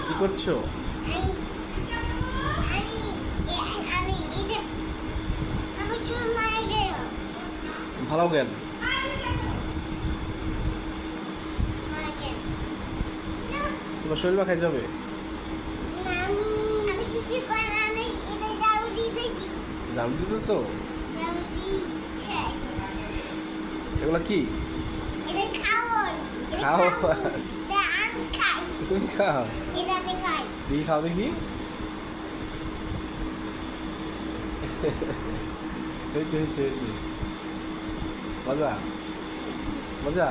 কি করছো? ভালো জ্ঞান। তোমার শরীর বা খাই যাবে? ঝাড়ু দিতেছো? এগুলা কি? খাও? তুমি খাও? দেখি খাও দেখি। হয়েছে হয়েছে হয়েছে। মজা মজা।